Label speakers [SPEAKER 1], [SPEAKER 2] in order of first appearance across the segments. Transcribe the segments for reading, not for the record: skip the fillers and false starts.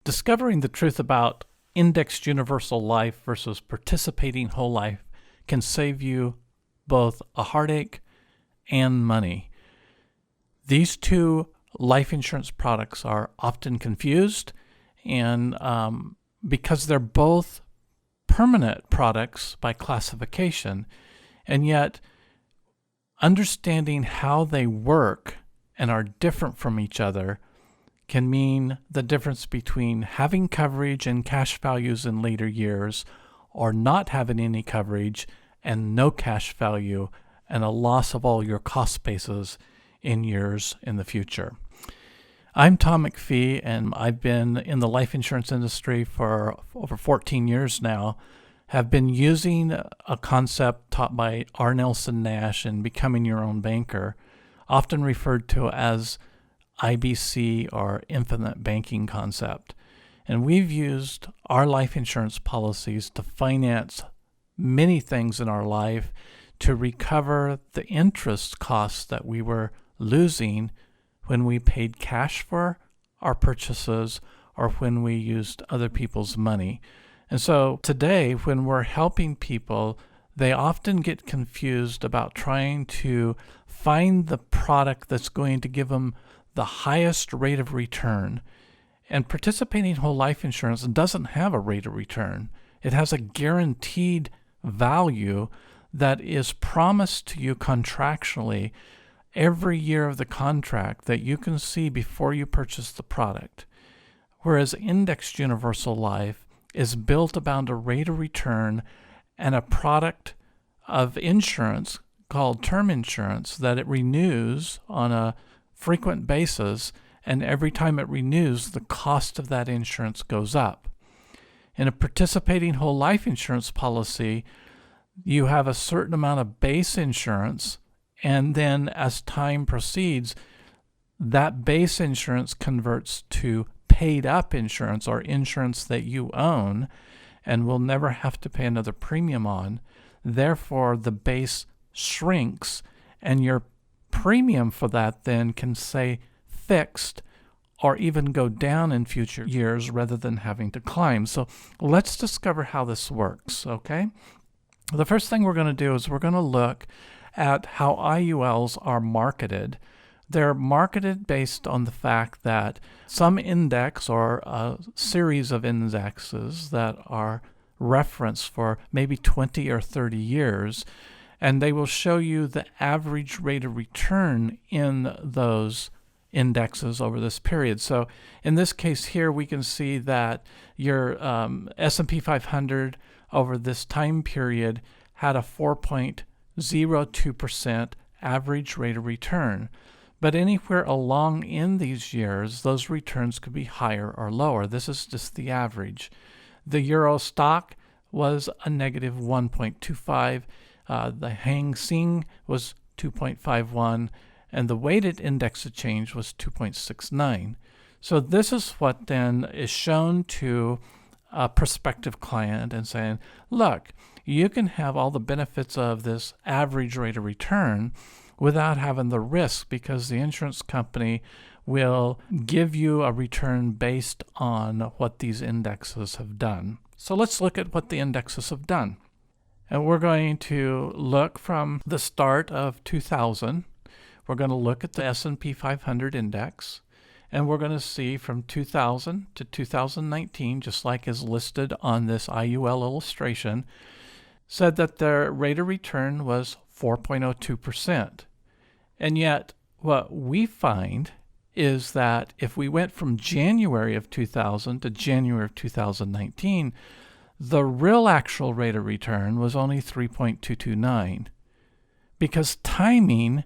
[SPEAKER 1] Discovering the truth about indexed universal life versus participating whole life can save you both a heartache and money. These two life insurance products are often confused, and because they're both permanent products by classification, and yet understanding how they work and are different from each other can mean the difference between having coverage and cash values in later years or not having any coverage and no cash value and a loss of all your cost bases in years in the future. I'm Tom McPhee, and I've been in the life insurance industry for over 14 years now. Have been using a concept taught by R. Nelson Nash in Becoming Your Own Banker, often referred to as IBC or infinite banking concept. And we've used our life insurance policies to finance many things in our life to recover the interest costs that we were losing when we paid cash for our purchases or when we used other people's money. And so today, when we're helping people, they often get confused about trying to find the product that's going to give them the highest rate of return. And participating whole life insurance doesn't have a rate of return. It has a guaranteed value that is promised to you contractually every year of the contract that you can see before you purchase the product. Whereas indexed universal life is built about a rate of return and a product of insurance called term insurance that it renews on a frequent basis, and every time it renews, the cost of that insurance goes up. In a participating whole life insurance policy, you have a certain amount of base insurance, and then as time proceeds, that base insurance converts to paid up insurance or insurance that you own and will never have to pay another premium on. Therefore, the base shrinks, and your premium for that then can stay fixed or even go down in future years rather than having to climb. So let's discover how this works, okay? The first thing we're going to do is we're going to look at how IULs are marketed. They're marketed based on the fact that some index or a series of indexes that are referenced for maybe 20 or 30 years, and they will show you the average rate of return in those indexes over this period. So in this case here, we can see that your S&P 500 over this time period had a 4.02% average rate of return. But anywhere along in these years, those returns could be higher or lower. This is just the average. The Euro stock was a negative 1.25. The Hang Seng was 2.51, and the weighted index of change was 2.69. So this is what then is shown to a prospective client and saying, look, you can have all the benefits of this average rate of return without having the risk, because the insurance company will give you a return based on what these indexes have done. So let's look at what the indexes have done. And we're going to look from the start of 2000. We're going to look at the S&P 500 index, and we're going to see from 2000 to 2019, just like is listed on this IUL illustration, said that their rate of return was 4.02%. And yet, what we find is that if we went from January of 2000 to January of 2019, the real actual rate of return was only 3.229, because timing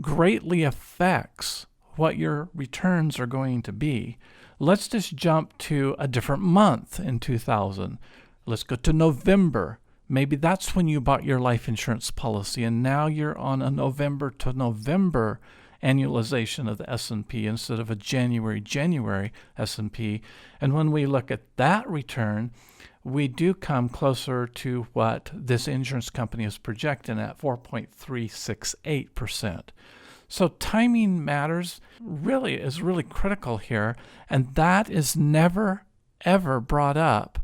[SPEAKER 1] greatly affects what your returns are going to be. Let's just jump to a different month in 2000. Let's go to November. Maybe that's when you bought your life insurance policy, and now you're on a November to November annualization of the S&P instead of a January S&P. And when we look at that return, we do come closer to what this insurance company is projecting at 4.368%. So timing matters, is really critical here, and that is never ever brought up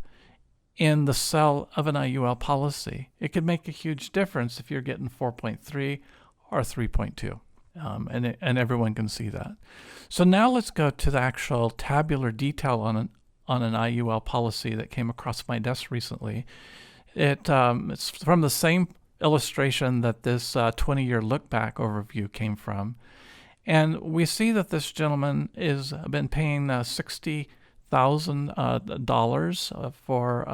[SPEAKER 1] in the sale of an IUL policy. It could make a huge difference if you're getting 4.3 or 3.2, and everyone can see that. So now let's go to the actual tabular detail on an IUL policy that came across my desk recently. It's from the same illustration that this 20-year look-back overview came from. And we see that this gentleman has been paying $60,000 for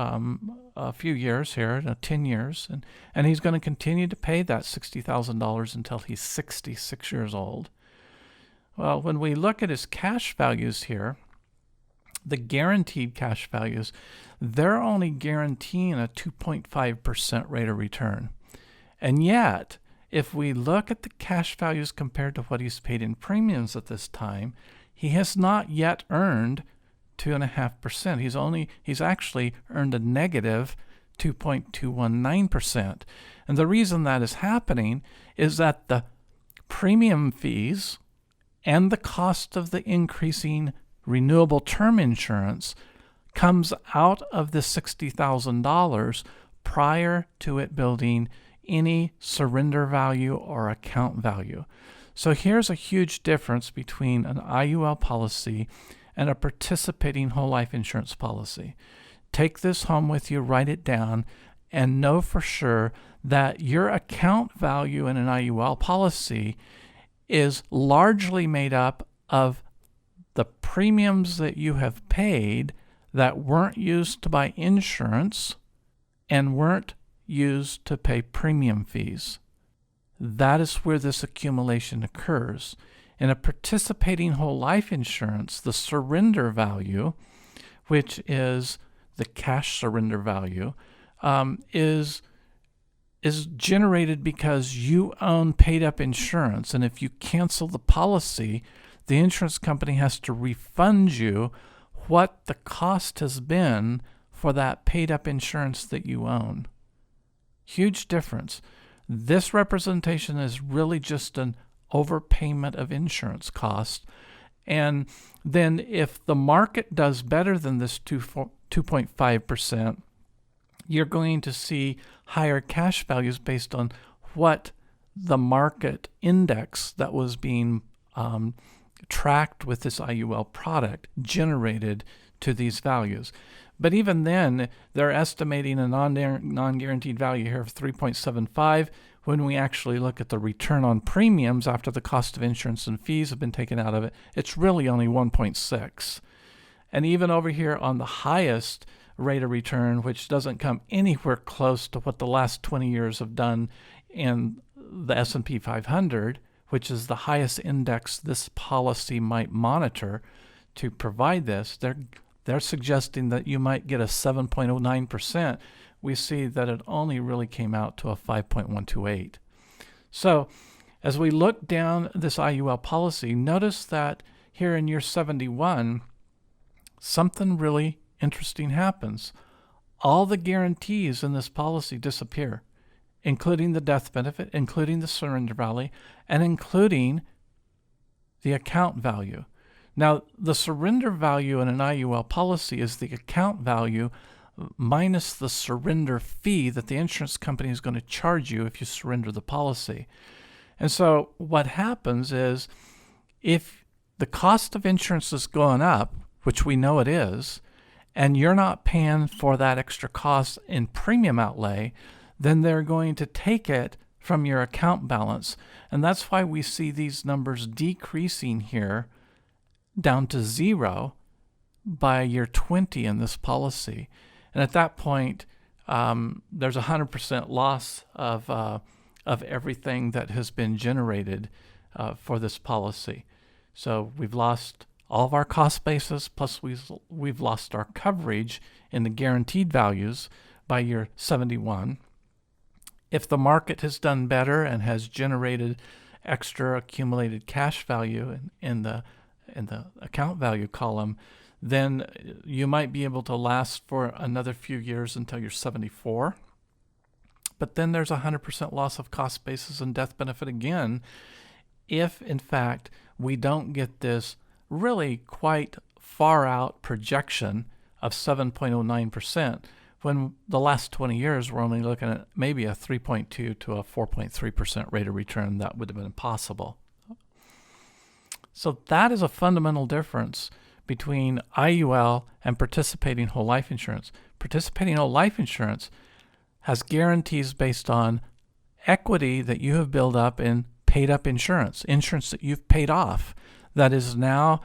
[SPEAKER 1] a few years here, 10 years, and he's going to continue to pay that $60,000 until he's 66 years old. Well, when we look at his cash values here, the guaranteed cash values, they're only guaranteeing a 2.5% rate of return. And yet, if we look at the cash values compared to what he's paid in premiums at this time, he has not yet earned 2.5%. He's actually earned a negative 2.219%. And the reason that is happening is that the premium fees and the cost of the increasing renewable term insurance comes out of the $60,000 prior to it building any surrender value or account value. So here's a huge difference between an IUL policy and a participating whole life insurance policy. Take this home with you, write it down, and know for sure that your account value in an IUL policy is largely made up of the premiums that you have paid that weren't used to buy insurance and weren't used to pay premium fees. That is where this accumulation occurs. In a participating whole life insurance, the surrender value, which is the cash surrender value, is generated because you own paid up insurance. And if you cancel the policy, the insurance company has to refund you what the cost has been for that paid up insurance that you own. Huge difference. This representation is really just an overpayment of insurance costs. And then if the market does better than this 2.5%, you're going to see higher cash values based on what the market index that was being tracked with this IUL product generated to these values. But even then, they're estimating a non-guaranteed value here of 3.75. When we actually look at the return on premiums after the cost of insurance and fees have been taken out of it, it's really only 1.6. And even over here on the highest rate of return, which doesn't come anywhere close to what the last 20 years have done in the S&P 500, which is the highest index this policy might monitor to provide this, they're suggesting that you might get a 7.09%. We see that it only really came out to a 5.128. So as we look down this IUL policy, notice that here in year 71, something really interesting happens. All the guarantees in this policy disappear, including the death benefit, including the surrender value, and including the account value. Now, the surrender value in an IUL policy is the account value minus the surrender fee that the insurance company is going to charge you if you surrender the policy. And so what happens is if the cost of insurance is going up, which we know it is, and you're not paying for that extra cost in premium outlay, then they're going to take it from your account balance. And that's why we see these numbers decreasing here down to 0 by year 20 in this policy. And at that point, there's 100% loss of everything that has been generated for this policy. So we've lost all of our cost basis, plus we've lost our coverage in the guaranteed values by year 71. If the market has done better and has generated extra accumulated cash value in the account value column, then you might be able to last for another few years until you're 74. But then there's 100% loss of cost basis and death benefit again if, in fact, we don't get this really quite far out projection of 7.09%, when the last 20 years we're only looking at maybe a 3.2 to a 4.3% rate of return. That would have been possible. So that is a fundamental difference between IUL and participating whole life insurance. Participating whole life insurance has guarantees based on equity that you have built up in paid up insurance that you've paid off, that is now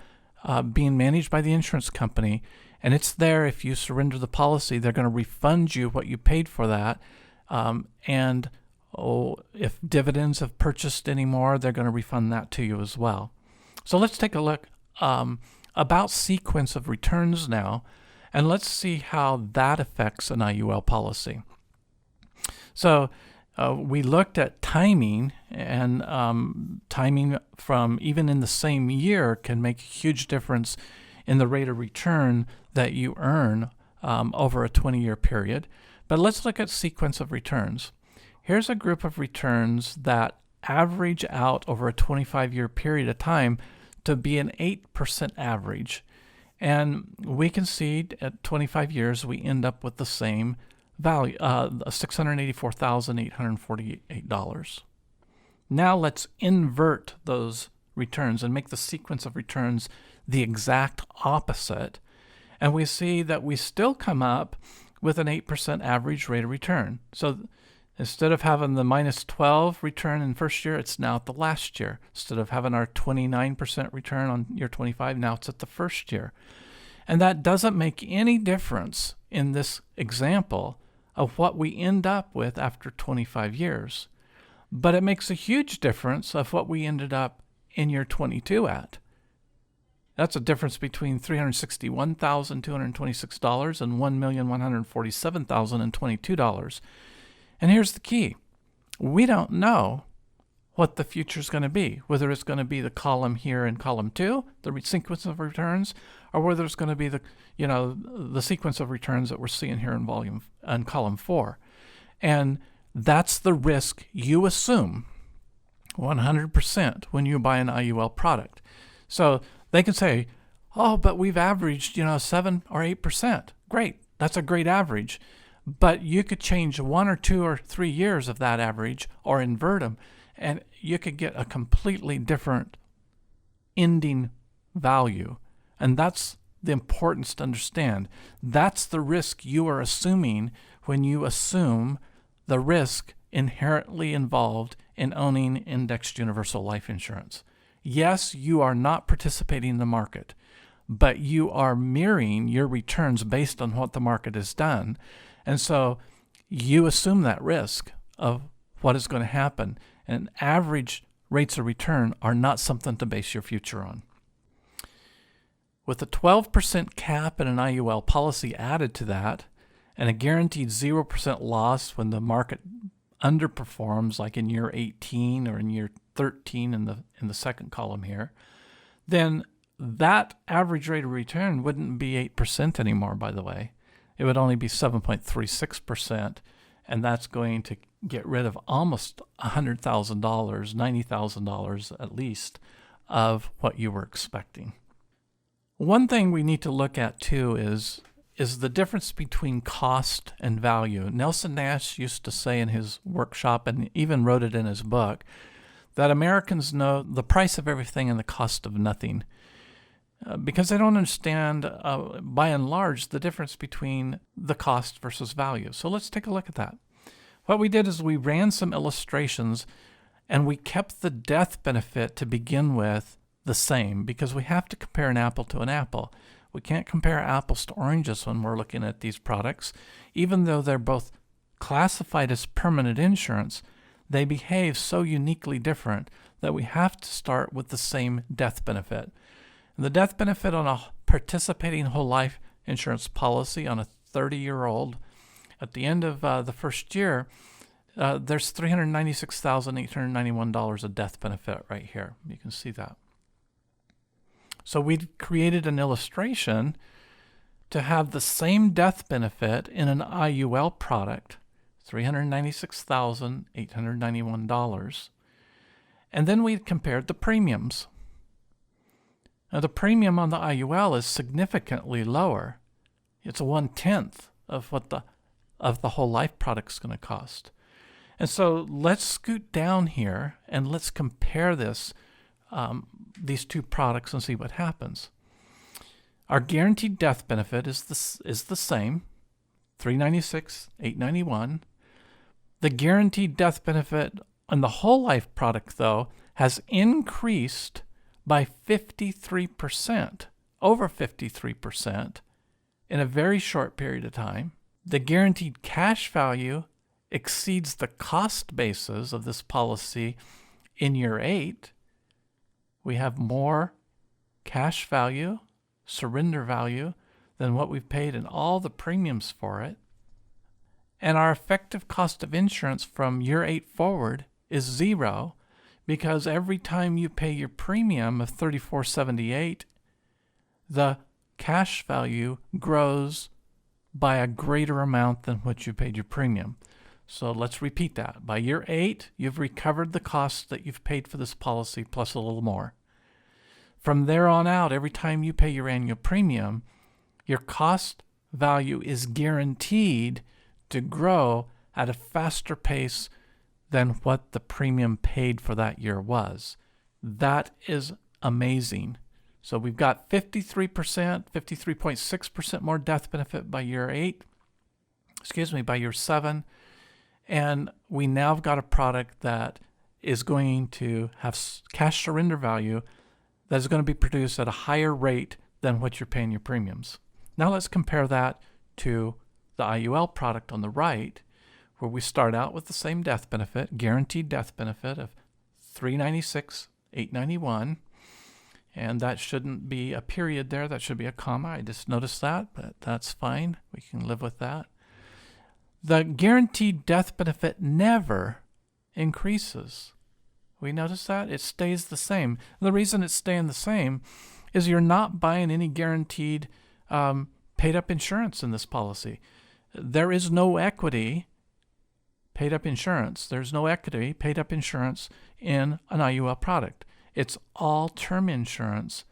[SPEAKER 1] being managed by the insurance company. And it's there. If you surrender the policy, they're going to refund you what you paid for that. If dividends have purchased any more, they're going to refund that to you as well. So let's take a look about sequence of returns now, and let's see how that affects an IUL policy. So we looked at timing, and timing from even in the same year can make a huge difference in the rate of return that you earn over a 20-year period. But let's look at sequence of returns. Here's a group of returns that average out over a 25-year period of time to be an 8% average. And we can see at 25 years, we end up with the same value, $684,848. Now let's invert those returns and make the sequence of returns the exact opposite. And we see that we still come up with an 8% average rate of return. So instead of having the minus 12 return in first year, it's now at the last year. Instead of having our 29% return on year 25, now it's at the first year. And that doesn't make any difference in this example of what we end up with after 25 years. But it makes a huge difference of what we ended up in year 22 at. That's a difference between $361,226 and $1,147,022. And here's the key. We don't know what the future is going to be, whether it's going to be the column here in column 2, the sequence of returns, or whether it's going to be the sequence of returns that we're seeing here in column 4. And that's the risk you assume 100% when you buy an IUL product. So they can say, oh, but we've averaged 7 or 8%. Great, that's a great average. But you could change 1 or 2 or 3 years of that average or invert them, and you could get a completely different ending value. And that's the importance to understand. That's the risk you are assuming when you assume the risk inherently involved in owning indexed universal life insurance. Yes, you are not participating in the market, but you are mirroring your returns based on what the market has done. And so you assume that risk of what is going to happen. And average rates of return are not something to base your future on. With a 12% cap in an IUL policy added to that, and a guaranteed 0% loss when the market underperforms, like in year 18 or in year 13 in the second column here, then that average rate of return wouldn't be 8% anymore, by the way. It would only be 7.36%, and that's going to get rid of almost $100,000, $90,000 at least, of what you were expecting. One thing we need to look at too is the difference between cost and value. Nelson Nash used to say in his workshop, and even wrote it in his book, that Americans know the price of everything and the cost of nothing, because they don't understand, by and large, the difference between the cost versus value. So let's take a look at that. What we did is we ran some illustrations, and we kept the death benefit to begin with the same, because we have to compare an apple to an apple. We can't compare apples to oranges when we're looking at these products. Even though they're both classified as permanent insurance, they behave so uniquely different that we have to start with the same death benefit. And the death benefit on a participating whole life insurance policy on a 30-year-old, at the end of the first year, there's $396,891 of death benefit right here. You can see that. So we've created an illustration to have the same death benefit in an IUL product, $396,891. And then we compared the premiums. Now the premium on the IUL is significantly lower. It's a 1/10 of what the whole life product's going to cost. And so let's scoot down here and let's compare these two products and see what happens. Our guaranteed death benefit is the same, $396, $891. The guaranteed death benefit on the whole life product, though, has increased by 53%, over 53%, in a very short period of time. The guaranteed cash value exceeds the cost basis of this policy in year 8. We have more cash value, surrender value, than what we've paid in all the premiums for it. And our effective cost of insurance from year 8 forward is 0, because every time you pay your premium of $34.78, the cash value grows by a greater amount than what you paid your premium. So let's repeat that. By year 8, you've recovered the costs that you've paid for this policy plus a little more. From there on out, every time you pay your annual premium, your cost value is guaranteed to grow at a faster pace than what the premium paid for that year was. That is amazing. So we've got 53.6% more death benefit by year 7. And we now have got a product that is going to have cash surrender value that is going to be produced at a higher rate than what you're paying your premiums. Now let's compare that to the IUL product on the right, where we start out with the same death benefit, guaranteed death benefit of $396, $891. And that shouldn't be a period there. That should be a comma. I just noticed that, but that's fine. We can live with that. The guaranteed death benefit never increases. We notice that? It stays the same. The reason it's staying the same is you're not buying any guaranteed paid-up insurance in this policy. There is no equity paid-up insurance. There's no equity paid-up insurance in an IUL product. It's all term insurance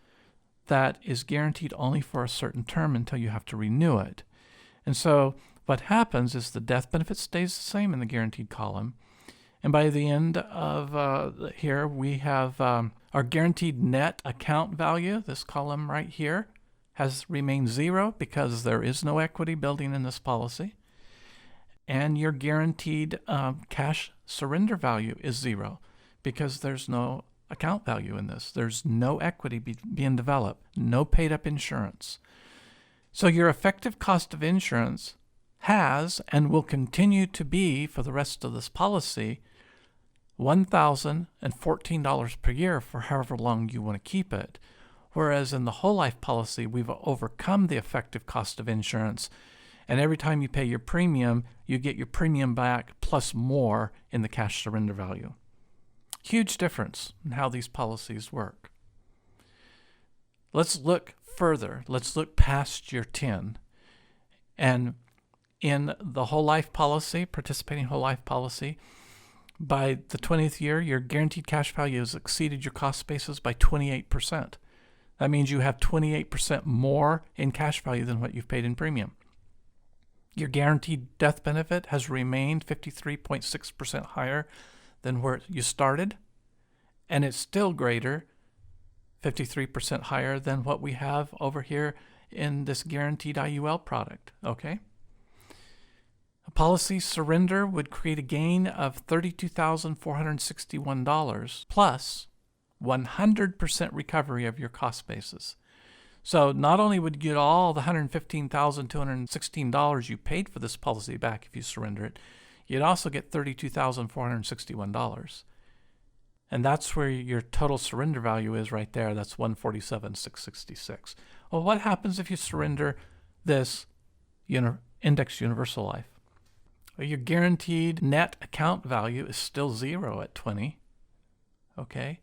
[SPEAKER 1] that is guaranteed only for a certain term until you have to renew it. And so what happens is the death benefit stays the same in the guaranteed column. And by the end of here, we have our guaranteed net account value. This column right here has remained 0 because there is no equity building in this policy. And your guaranteed cash surrender value is 0 because there's no account value in this. There's no equity being developed, no paid up insurance. So your effective cost of insurance has and will continue to be for the rest of this policy $1,014 per year for however long you want to keep it. Whereas in the whole life policy, we've overcome the effective cost of insurance, and every time you pay your premium, you get your premium back plus more in the cash surrender value. Huge difference in how these policies work. Let's look further. Let's look past year 10. And in the whole life policy, participating whole life policy, by the 20th year, your guaranteed cash value has exceeded your cost basis by 28%. That means you have 28% more in cash value than what you've paid in premium. Your guaranteed death benefit has remained 53.6% higher than where you started, and it's still greater, 53% higher than what we have over here in this guaranteed IUL product, okay? A policy surrender would create a gain of $32,461 plus 100% recovery of your cost basis. So not only would you get all the $115,216 you paid for this policy back if you surrender it, you'd also get $32,461. And that's where your total surrender value is right there. That's $147,666. Well, what happens if you surrender this Index Universal Life? Well, your guaranteed net account value is still 0 at 20. Okay?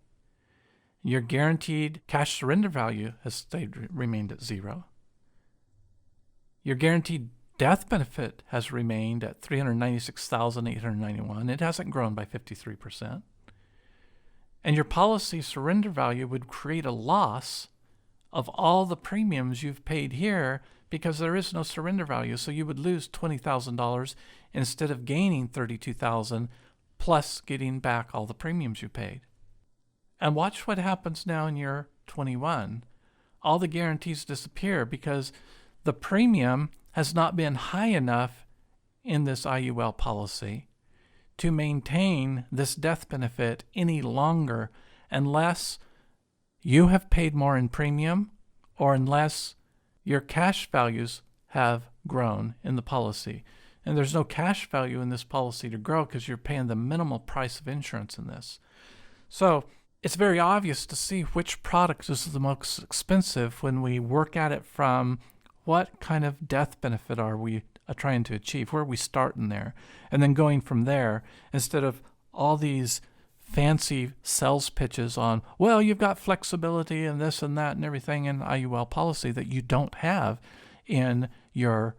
[SPEAKER 1] Your guaranteed cash surrender value has remained at 0. Your guaranteed death benefit has remained at $396,891. It hasn't grown by 53%. And your policy surrender value would create a loss of all the premiums you've paid here because there is no surrender value. So you would lose $20,000 instead of gaining $32,000 plus getting back all the premiums you paid. And watch what happens now in year 21. All the guarantees disappear because the premium has not been high enough in this IUL policy to maintain this death benefit any longer unless you have paid more in premium or unless your cash values have grown in the policy. And there's no cash value in this policy to grow because you're paying the minimal price of insurance in this. So it's very obvious to see which product is the most expensive when we work at it from what kind of death benefit are we trying to achieve, where are we starting there, and then going from there instead of all these fancy sales pitches on, well, you've got flexibility and this and that and everything in IUL policy that you don't have in your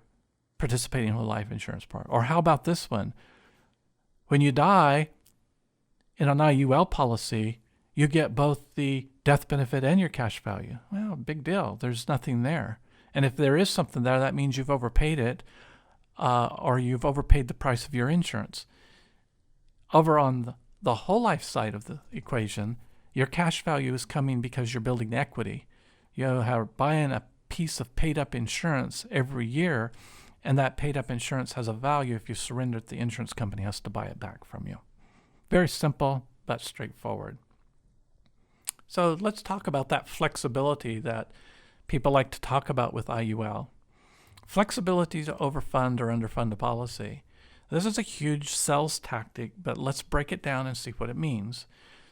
[SPEAKER 1] participating whole life insurance part. Or how about this one? When you die in an IUL policy, you get both the death benefit and your cash value. Well, big deal. There's nothing there. And if there is something there, that means you've overpaid it, or you've overpaid the price of your insurance. Over on the whole life side of the equation, your cash value is coming because you're building equity. You are buying a piece of paid up insurance every year, and that paid up insurance has a value. If you surrender it, the insurance company has to buy it back from you. Very simple, but straightforward. So let's talk about that flexibility that people like to talk about with IUL. Flexibility to overfund or underfund a policy. This is a huge sales tactic, but let's break it down and see what it means.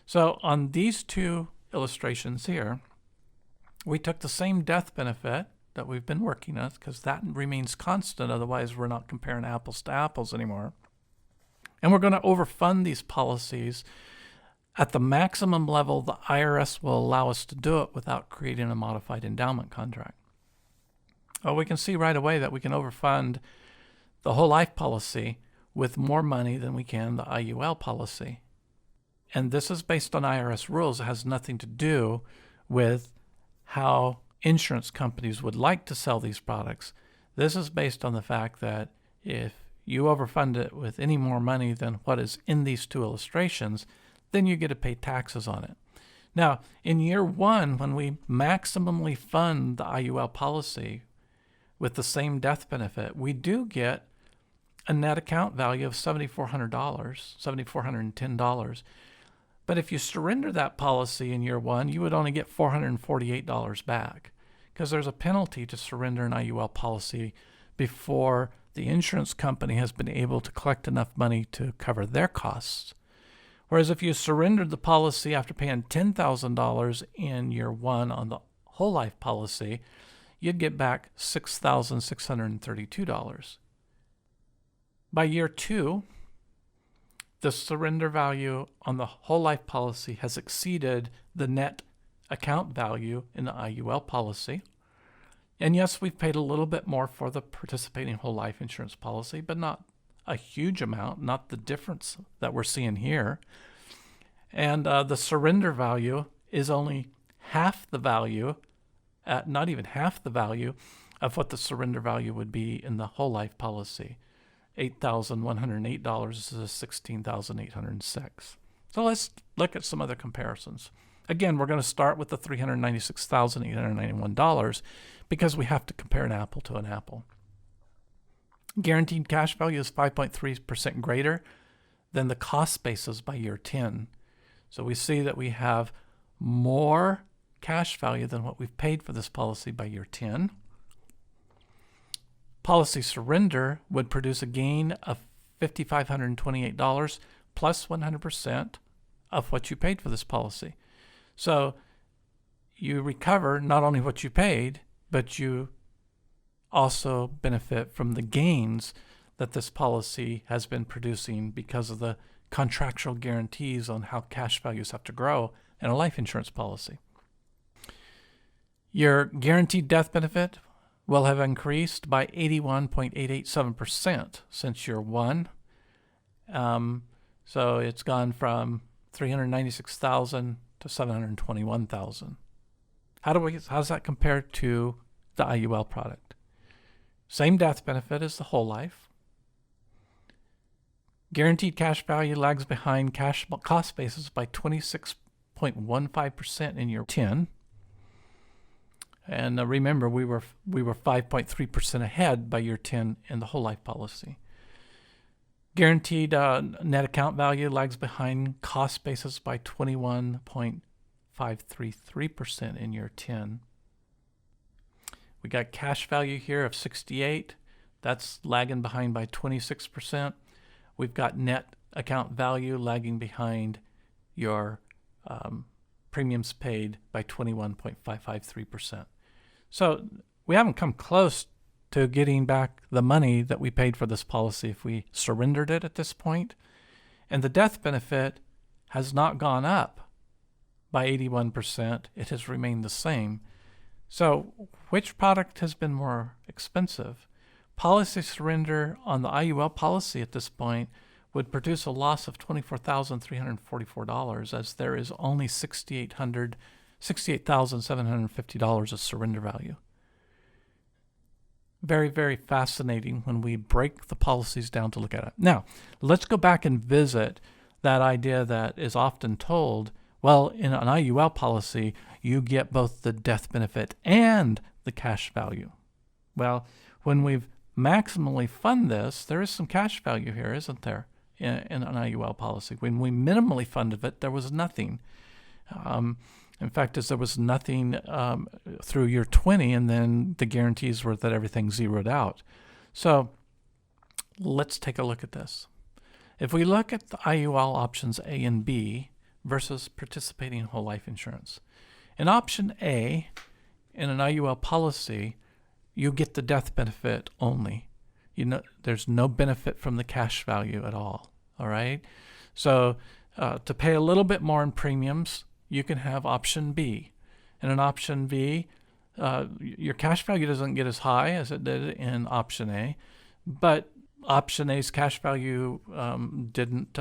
[SPEAKER 1] So on these two illustrations here, we took the same death benefit that we've been working on because that remains constant. Otherwise, we're not comparing apples to apples anymore. And we're going to overfund these policies at the maximum level the IRS will allow us to do it without creating a modified endowment contract. Well, we can see right away that we can overfund the whole life policy with more money than we can the IUL policy. And this is based on IRS rules. It has nothing to do with how insurance companies would like to sell these products. This is based on the fact that if you overfund it with any more money than what is in these two illustrations, then you get to pay taxes on it. Now, in year one, when we maximally fund the IUL policy with the same death benefit, we do get a net account value of $7,400, $7,410. But if you surrender that policy in year one, you would only get $448 back because there's a penalty to surrender an IUL policy before the insurance company has been able to collect enough money to cover their costs. Whereas if you surrendered the policy after paying $10,000 in year one on the whole life policy, you'd get back $6,632. By year two, the surrender value on the whole life policy has exceeded the net account value in the IUL policy. And yes, we've paid a little bit more for the participating whole life insurance policy, but not a huge amount, not the difference that we're seeing here. And the surrender value is only half the value, not even half the value of what the surrender value would be in the whole life policy. $8,108 is $16,806. So let's look at some other comparisons. Again, we're going to start with the $396,891 because we have to compare an apple to an apple. Guaranteed cash value is 5.3% greater than the cost basis by year 10. So we see that we have more cash value than what we've paid for this policy by year 10. Policy surrender would produce a gain of $5,528 plus 100% of what you paid for this policy. So you recover not only what you paid, but you also benefit from the gains that this policy has been producing because of the contractual guarantees on how cash values have to grow in a life insurance policy. Your guaranteed death benefit will have increased by 81.887% since year one. So it's gone from $396,000 to $721,000. How does that compare to the IUL product? Same death benefit as the whole life. Guaranteed cash value lags behind cash cost basis by 26.15% in year 10. And remember, we were 5.3% ahead by year 10 in the whole life policy. Guaranteed net account value lags behind cost basis by 21.533% in year 10. We got cash value here of 68. That's lagging behind by 26%. We've got net account value lagging behind your premiums paid by 21.553%. So we haven't come close to getting back the money that we paid for this policy if we surrendered it at this point. And the death benefit has not gone up by 81%. It has remained the same. So which product has been more expensive? Policy surrender on the IUL policy at this point would produce a loss of $24,344 as there is only $68,750 of surrender value. Very, very fascinating when we break the policies down to look at it. Now, let's go back and visit that idea that is often told, well, in an IUL policy, you get both the death benefit and the cash value. Well, when we've maximally fund this, there is some cash value here, isn't there, in an IUL policy? When we minimally funded it, there was nothing. In fact, there was nothing through year 20, and then the guarantees were that everything zeroed out. So let's take a look at this. If we look at the IUL options A and B versus participating whole life insurance. In option A, in an IUL policy, you get the death benefit only. There's no benefit from the cash value at all. All right. So to pay a little bit more in premiums, you can have option B. And in option B, your cash value doesn't get as high as it did in option A, but option A's cash value didn't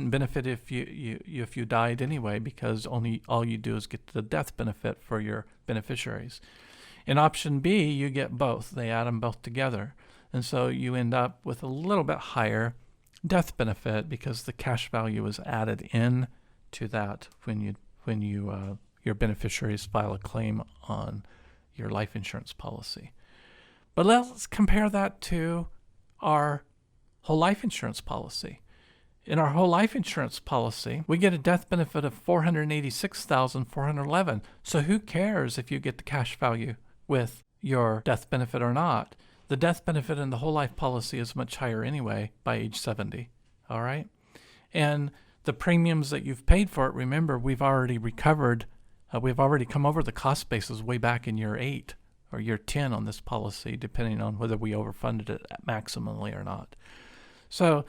[SPEAKER 1] benefit if you died anyway, because all you do is get the death benefit for your beneficiaries. In option B, you get both. They add them both together. And so you end up with a little bit higher death benefit because the cash value is added in to that when your beneficiaries file a claim on your life insurance policy. But let's compare that to our whole life insurance policy. In our whole life insurance policy, we get a death benefit of $486,411. So who cares if you get the cash value with your death benefit or not? The death benefit in the whole life policy is much higher anyway by age 70. All right. And the premiums that you've paid for it, remember, we've already recovered. We've already come over the cost basis way back in year 8 or year 10 on this policy, depending on whether we overfunded it maximally or not. So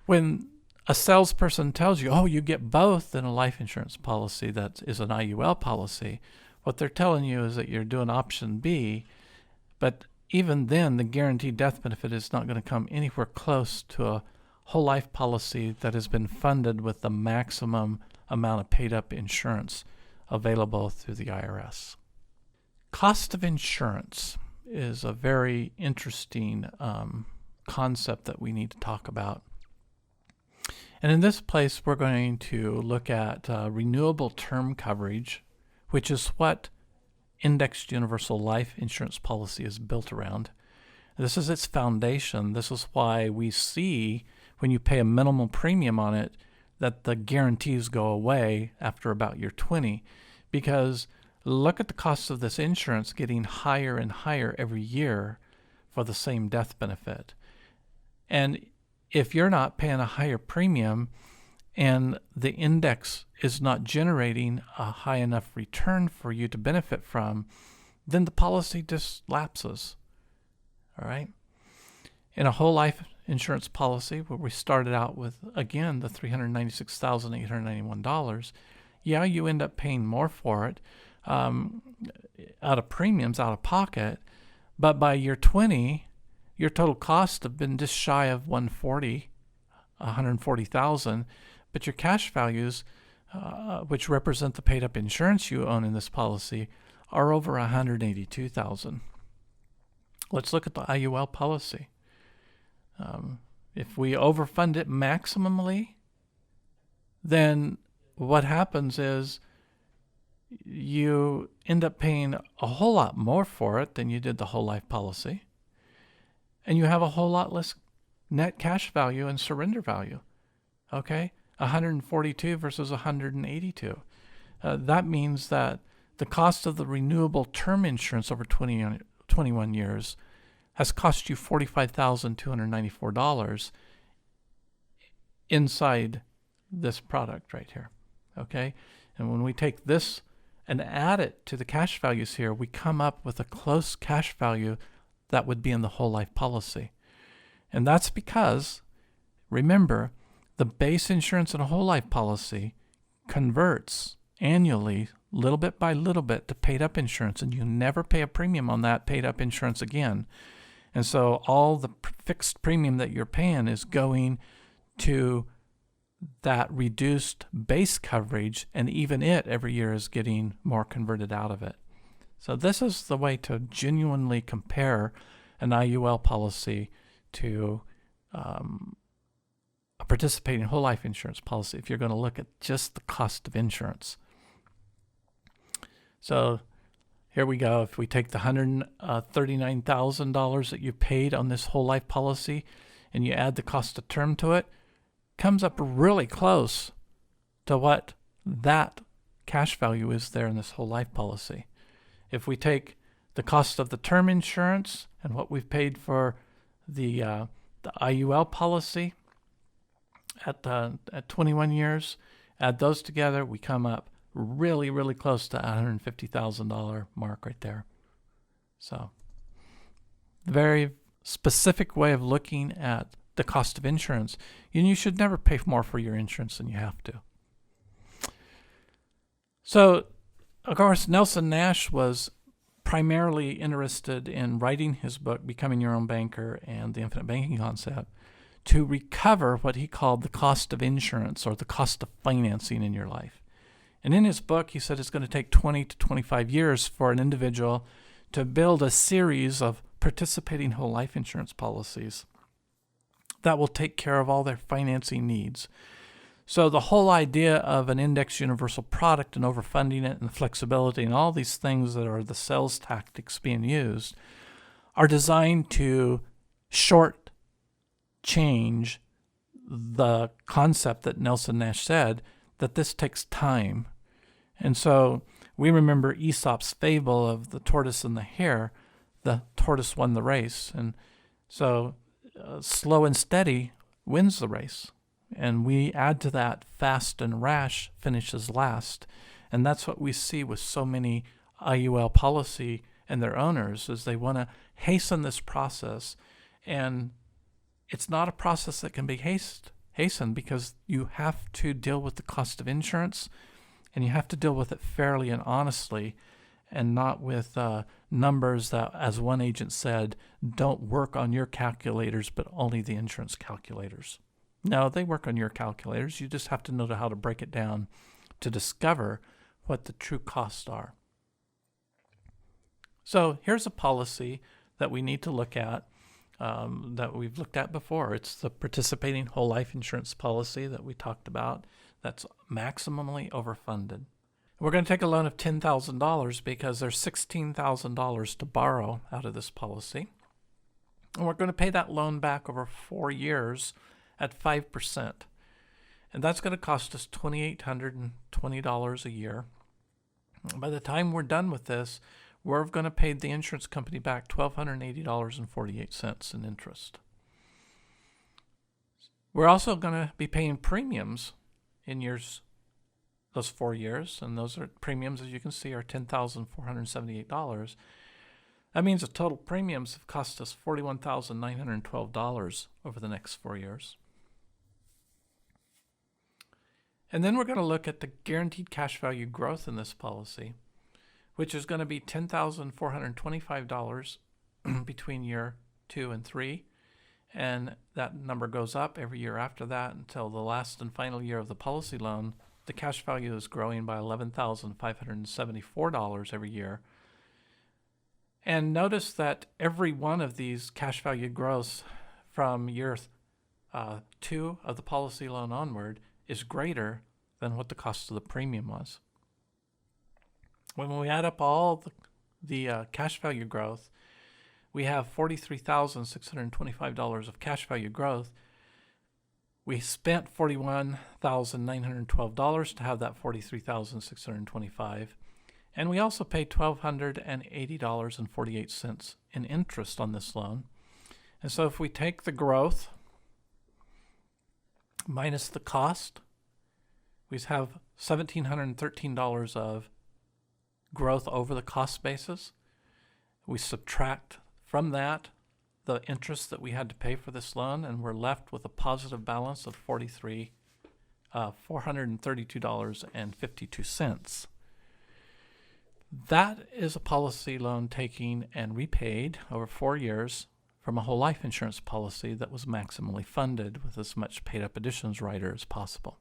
[SPEAKER 1] when a salesperson tells you, oh, you get both in a life insurance policy that is an IUL policy, what they're telling you is that you're doing option B, but even then the guaranteed death benefit is not going to come anywhere close to a whole life policy that has been funded with the maximum amount of paid up insurance available through the IRS. Cost of insurance is a very interesting concept that we need to talk about. And in this place, we're going to look at renewable term coverage, which is what indexed universal life insurance policy is built around. This is its foundation. This is why we see when you pay a minimal premium on it that the guarantees go away after about year 20, because look at the cost of this insurance getting higher and higher every year for the same death benefit. And if you're not paying a higher premium and the index is not generating a high enough return for you to benefit from, then the policy just lapses. All right. In a whole life insurance policy where we started out with, again, the $396,891, yeah, you end up paying more for it out of premiums, out of pocket, but by year 20, your total costs have been just shy of $140,000, but your cash values, which represent the paid up insurance you own in this policy, are over $182,000. Let's look at the IUL policy. If we overfund it maximally, then what happens is you end up paying a whole lot more for it than you did the whole life policy. And you have a whole lot less net cash value and surrender value. Okay? 142 versus 182. That means that the cost of the renewable term insurance over 21 years has cost you $45,294 inside this product right here. Okay? And when we take this and add it to the cash values here, we come up with a close cash value that would be in the whole life policy. And that's because, remember, the base insurance in a whole life policy converts annually, little bit by little bit, to paid up insurance, and you never pay a premium on that paid up insurance again. And so all the fixed premium that you're paying is going to that reduced base coverage, and even it every year is getting more converted out of it. So this is the way to genuinely compare an IUL policy to a participating whole life insurance policy if you're going to look at just the cost of insurance. So here we go. If we take the $139,000 that you paid on this whole life policy and you add the cost of term to it, comes up really close to what that cash value is there in this whole life policy. If we take the cost of the term insurance and what we've paid for the IUL policy at 21 years, add those together, we come up really, really close to $150,000 mark right there. So, very specific way of looking at the cost of insurance. And you should never pay more for your insurance than you have to. So, of course, Nelson Nash was primarily interested in writing his book, Becoming Your Own Banker and the Infinite Banking Concept, to recover what he called the cost of insurance or the cost of financing in your life. And in his book, he said it's going to take 20 to 25 years for an individual to build a series of participating whole life insurance policies that will take care of all their financing needs. So the whole idea of an index universal product and overfunding it and flexibility and all these things that are the sales tactics being used are designed to short change the concept that Nelson Nash said, that this takes time. And so we remember Aesop's fable of the tortoise and the hare. The tortoise won the race. And so slow and steady wins the race. And we add to that fast and rash finishes last. And that's what we see with so many IUL policy and their owners, is they want to hasten this process. And it's not a process that can be hastened because you have to deal with the cost of insurance, and you have to deal with it fairly and honestly, and not with numbers that, as one agent said, don't work on your calculators, but only the insurance calculators. No, they work on your calculators. You just have to know how to break it down to discover what the true costs are. So here's a policy that we need to look at, that we've looked at before. It's the participating whole life insurance policy that we talked about that's maximally overfunded. We're going to take a loan of $10,000 because there's $16,000 to borrow out of this policy. And we're going to pay that loan back over 4 years at 5%. And that's going to cost us $2,820 a year. By the time we're done with this, we're going to pay the insurance company back $1,280.48 in interest. We're also going to be paying premiums in those 4 years, and those are premiums, as you can see, are $10,478. That means the total premiums have cost us $41,912 over the next 4 years. And then we're going to look at the guaranteed cash value growth in this policy, which is going to be $10,425 between year 2 and 3. And that number goes up every year after that until the last and final year of the policy loan. The cash value is growing by $11,574 every year. And notice that every one of these cash value growths from year 2 of the policy loan onward is greater than what the cost of the premium was. When we add up all the cash value growth, we have $43,625 of cash value growth. We spent $41,912 to have that $43,625. And we also paid $1,280.48 in interest on this loan. And so if we take the growth minus the cost, we have $1,713 of growth over the cost basis. We subtract from that the interest that we had to pay for this loan, and we're left with a positive balance of $432.52. That is a policy loan taken and repaid over 4 years from a whole life insurance policy that was maximally funded with as much paid up additions rider as possible.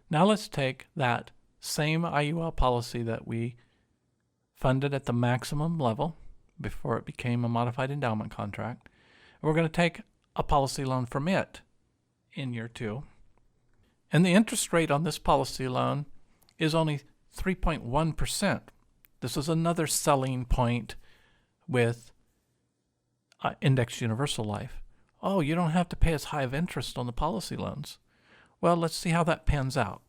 [SPEAKER 1] Now let's take that same IUL policy that we funded at the maximum level before it became a modified endowment contract. We're going to take a policy loan from it in year 2. And the interest rate on this policy loan is only 3.1%. This is another selling point with indexed universal life. Oh, you don't have to pay as high of interest on the policy loans. Well, let's see how that pans out.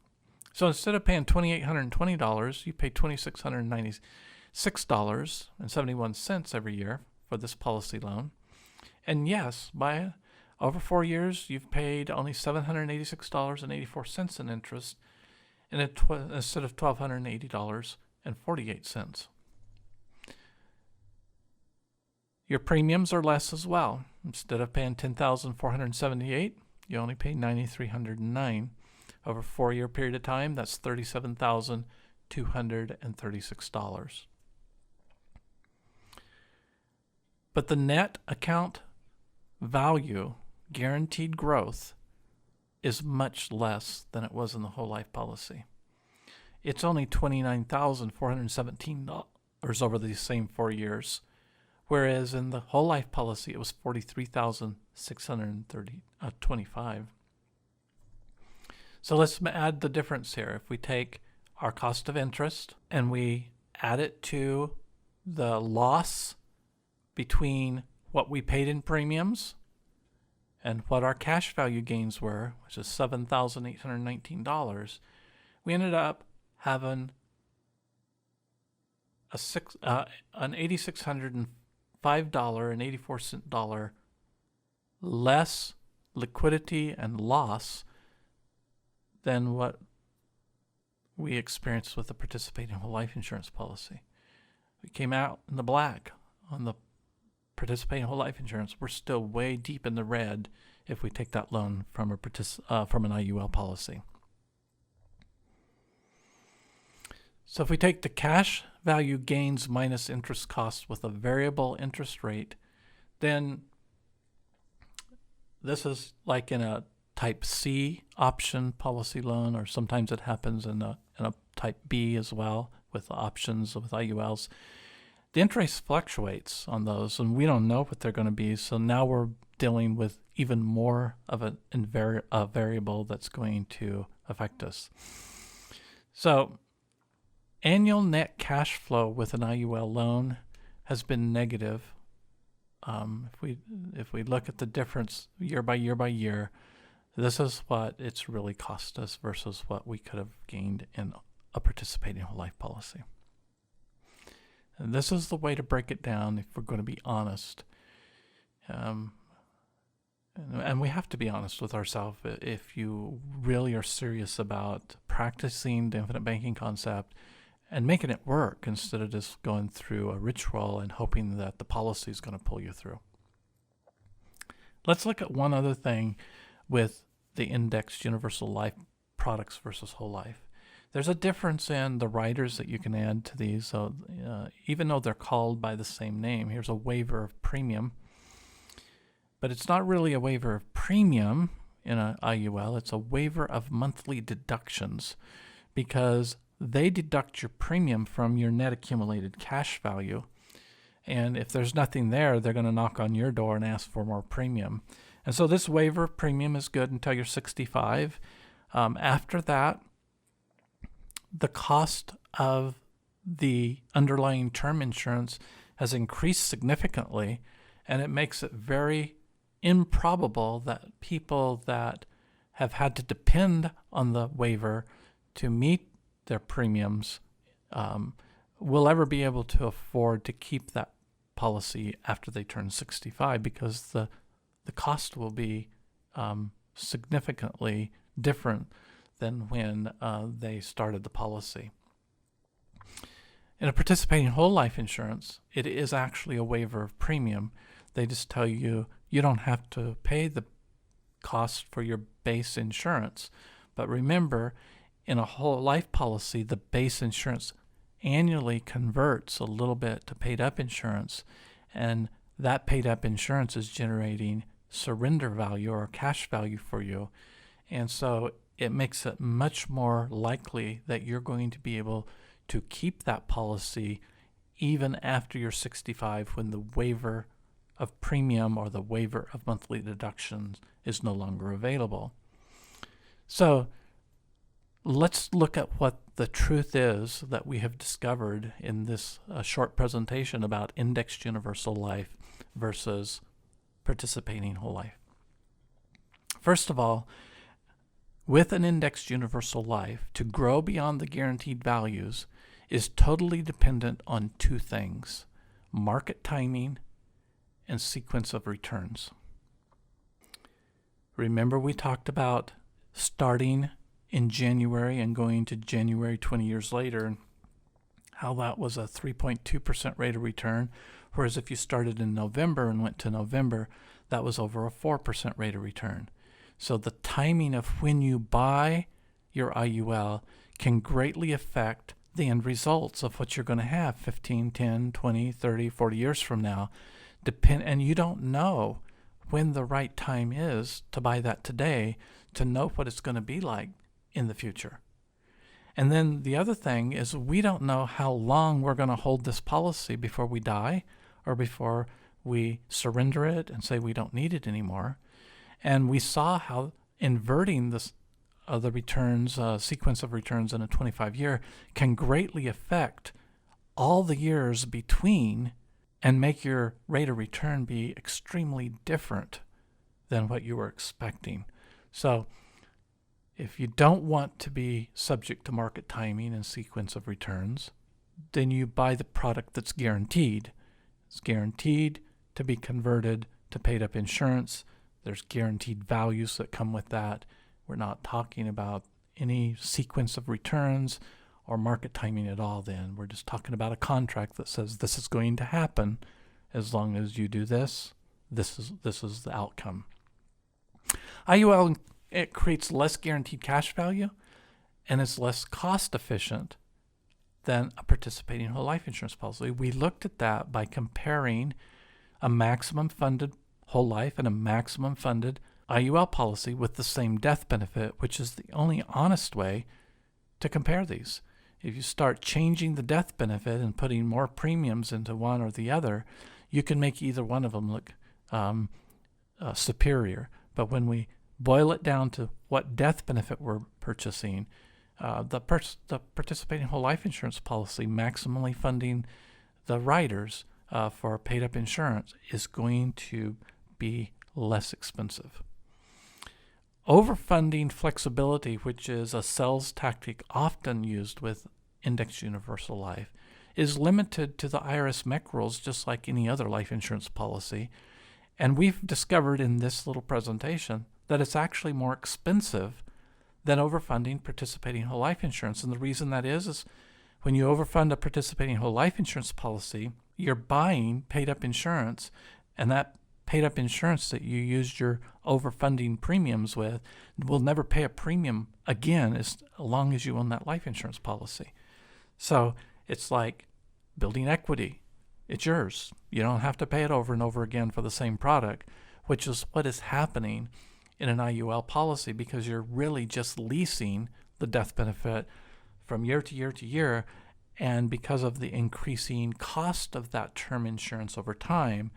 [SPEAKER 1] So instead of paying $2,820, you pay $2,696.71 every year for this policy loan. And yes, by over 4 years, you've paid only $786.84 in interest instead of $1,280.48. Your premiums are less as well. Instead of paying $10,478, you only pay $9,309. Over a 4-year period of time, that's $37,236. But the net account value, guaranteed growth, is much less than it was in the whole life policy. It's only $29,417 over these same 4 years, whereas in the whole life policy it was $43,625. So let's add the difference here. If we take our cost of interest and we add it to the loss between what we paid in premiums and what our cash value gains were, which is $7,819, we ended up having an $8,605.84 less liquidity and loss than what we experienced with the participating whole life insurance policy. We came out in the black on the participating whole life insurance. We're still way deep in the red if we take that loan from an IUL policy. So if we take the cash value gains minus interest costs with a variable interest rate, then this is like in a type C option policy loan, or sometimes it happens in a type B as well with options with IULs. The interest fluctuates on those, and we don't know what they're going to be. So now we're dealing with even more of a variable that's going to affect us. So annual net cash flow with an IUL loan has been negative. If we look at the difference year by year, this is what it's really cost us versus what we could have gained in a participating whole life policy. And this is the way to break it down if we're going to be honest. And we have to be honest with ourselves if you really are serious about practicing the infinite banking concept and making it work instead of just going through a ritual and hoping that the policy is going to pull you through. Let's look at one other thing with the indexed universal life products versus whole life. There's a difference in the riders that you can add to these. So even though they're called by the same name, here's a waiver of premium. But it's not really a waiver of premium in an IUL. It's a waiver of monthly deductions because they deduct your premium from your net accumulated cash value. And if there's nothing there, they're going to knock on your door and ask for more premium. And so this waiver of premium is good until you're 65. After that, the cost of the underlying term insurance has increased significantly, and it makes it very improbable that people that have had to depend on the waiver to meet their premiums will ever be able to afford to keep that policy after they turn 65, because the cost will be significantly different than when they started the policy. In a participating whole life insurance, it is actually a waiver of premium. They just tell you you don't have to pay the cost for your base insurance. But remember, in a whole life policy, the base insurance annually converts a little bit to paid up insurance, and that paid up insurance is generating surrender value or cash value for you. And so it makes it much more likely that you're going to be able to keep that policy even after you're 65, when the waiver of premium or the waiver of monthly deductions is no longer available. So let's look at what the truth is that we have discovered in this short presentation about indexed universal life versus participating whole life. First of all, with an indexed universal life, to grow beyond the guaranteed values is totally dependent on two things: market timing and sequence of returns. Remember, we talked about starting in January and going to January 20 years later, and how that was a 3.2% rate of return, whereas if you started in November and went to November, that was over a 4% rate of return. So the timing of when you buy your IUL can greatly affect the end results of what you're going to have 15, 10, 20, 30, 40 years from now. And you don't know when the right time is to buy that today to know what it's going to be like in the future. And then the other thing is, we don't know how long we're going to hold this policy before we die or before we surrender it and say we don't need it anymore. And we saw how inverting this the returns, sequence of returns in a 25-year can greatly affect all the years between and make your rate of return be extremely different than what you were expecting. So if you don't want to be subject to market timing and sequence of returns, then you buy the product that's guaranteed. It's guaranteed to be converted to paid up insurance. There's guaranteed values that come with that. We're not talking about any sequence of returns or market timing at all then. We're just talking about a contract that says this is going to happen as long as you do this. This is the outcome. IUL, it creates less guaranteed cash value and is less cost efficient than a participating whole life insurance policy. We looked at that by comparing a maximum funded whole life and a maximum funded IUL policy with the same death benefit, which is the only honest way to compare these. If you start changing the death benefit and putting more premiums into one or the other, you can make either one of them look superior. But when we boil it down to what death benefit we're purchasing, the participating whole life insurance policy maximally funding the riders for paid up insurance is going to be less expensive. Overfunding flexibility, which is a sales tactic often used with indexed universal life, is limited to the IRS MEC rules, just like any other life insurance policy. And we've discovered in this little presentation that it's actually more expensive than overfunding participating whole life insurance. And the reason that is when you overfund a participating whole life insurance policy, you're buying paid up insurance, and that paid up insurance that you used your overfunding premiums with will never pay a premium again as long as you own that life insurance policy. So it's like building equity. It's yours. You don't have to pay it over and over again for the same product, which is what is happening in an IUL policy, because you're really just leasing the death benefit from year to year to year, And because of the increasing cost of that term insurance over time,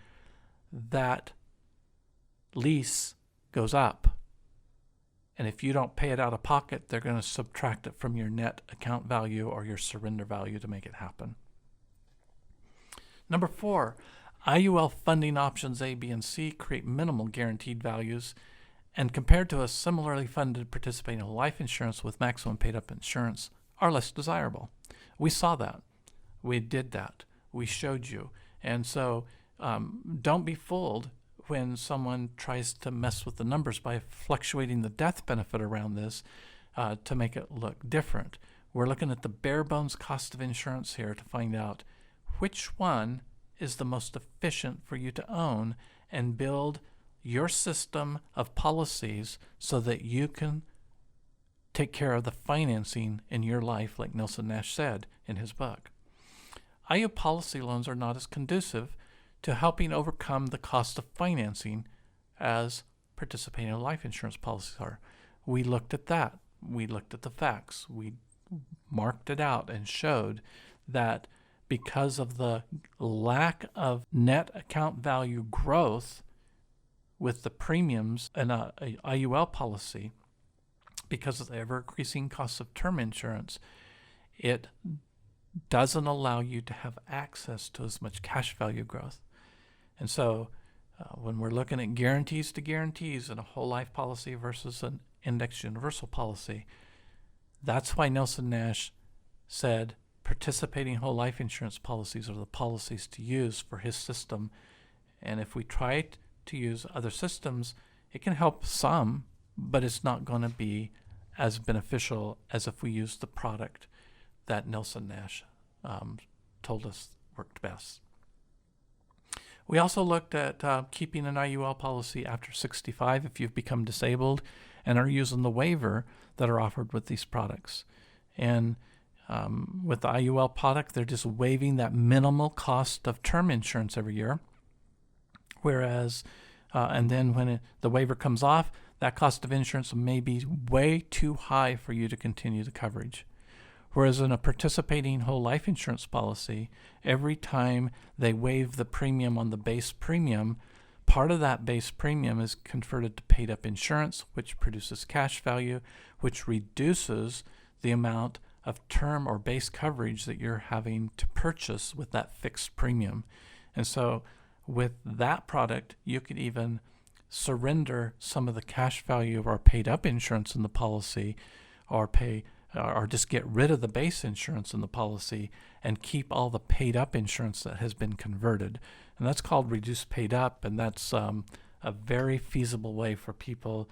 [SPEAKER 1] that lease goes up. And if you don't pay it out of pocket, they're going to subtract it from your net account value or your surrender value to make it happen. Number 4, IUL funding options A, B, and C create minimal guaranteed values, and compared to a similarly funded participating whole life insurance with maximum paid up insurance, are less desirable. We saw that. We did that. We showed you. And so don't be fooled when someone tries to mess with the numbers by fluctuating the death benefit around this to make it look different. We're looking at the bare bones cost of insurance here to find out which one is the most efficient for you to own and build your system of policies so that you can take care of the financing in your life, like Nelson Nash said in his book. IU policy loans are not as conducive to helping overcome the cost of financing as participating life insurance policies are. We looked at that. We looked at the facts. We marked it out and showed that because of the lack of net account value growth with the premiums in a IUL policy, because of the ever-increasing cost of term insurance, it doesn't allow you to have access to as much cash value growth. And so when we're looking at guarantees to guarantees in a whole life policy versus an indexed universal policy, that's why Nelson Nash said participating whole life insurance policies are the policies to use for his system. And if we try to use other systems, it can help some, but it's not going to be as beneficial as if we use the product that Nelson Nash told us worked best. We also looked at keeping an IUL policy after 65 if you've become disabled and are using the waiver that are offered with these products. And with the IUL product, they're just waiving that minimal cost of term insurance every year. Whereas, and then when the waiver comes off, that cost of insurance may be way too high for you to continue the coverage. Whereas in a participating whole life insurance policy, every time they waive the premium on the base premium, part of that base premium is converted to paid up insurance, which produces cash value, which reduces the amount of term or base coverage that you're having to purchase with that fixed premium. And so with that product, you could even surrender some of the cash value of our paid up insurance in the policy, or just get rid of the base insurance in the policy and keep all the paid up insurance that has been converted. And that's called reduced paid up, and that's a very feasible way for people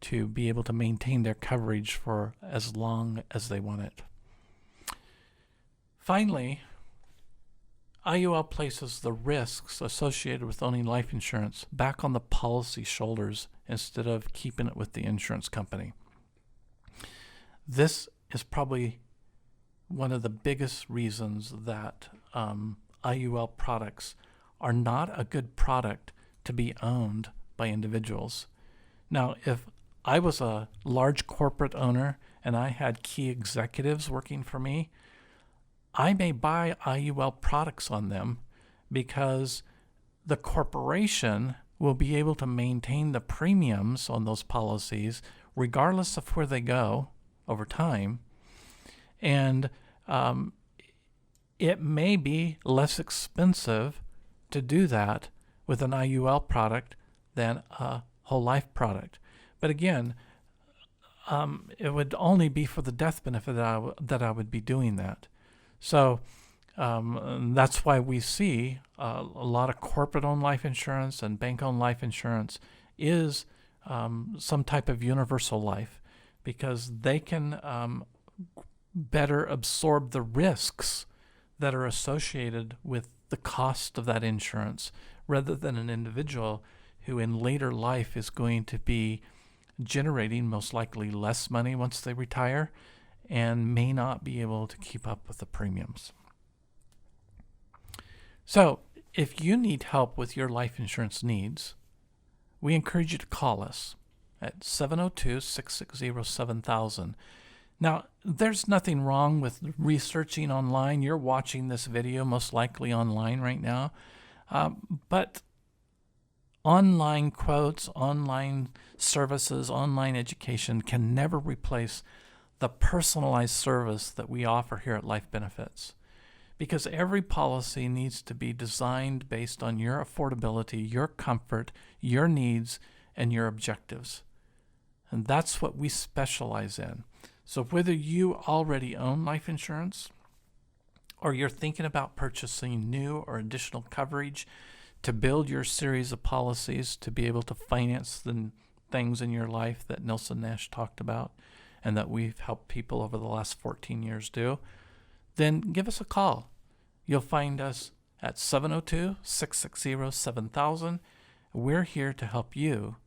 [SPEAKER 1] to be able to maintain their coverage for as long as they want it. Finally, IUL places the risks associated with owning life insurance back on the policy shoulders instead of keeping it with the insurance company. This is probably one of the biggest reasons that IUL products are not a good product to be owned by individuals. Now, if I was a large corporate owner and I had key executives working for me, I may buy IUL products on them because the corporation will be able to maintain the premiums on those policies regardless of where they go over time. And it may be less expensive to do that with an IUL product than a whole life product. But again, it would only be for the death benefit that I would be doing that. So that's why we see a lot of corporate-owned life insurance and bank-owned life insurance is some type of universal life, because they can better absorb the risks that are associated with the cost of that insurance, rather than an individual who in later life is going to be generating most likely less money once they retire and may not be able to keep up with the premiums. So if you need help with your life insurance needs, we encourage you to call us at 702-660-7000. Now, there's nothing wrong with researching online. You're watching this video most likely online right now. But online quotes, online services, online education can never replace the personalized service that we offer here at Life Benefits. Because every policy needs to be designed based on your affordability, your comfort, your needs, and your objectives. And that's what we specialize in. So whether you already own life insurance or you're thinking about purchasing new or additional coverage to build your series of policies to be able to finance the things in your life that Nelson Nash talked about and that we've helped people over the last 14 years do, then give us a call. You'll find us at 702-660-7000. We're here to help you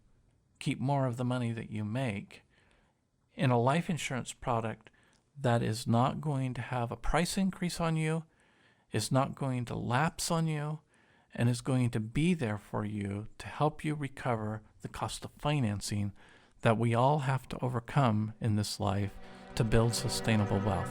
[SPEAKER 1] keep more of the money that you make in a life insurance product that is not going to have a price increase on you, is not going to lapse on you, and is going to be there for you to help you recover the cost of financing that we all have to overcome in this life to build sustainable wealth.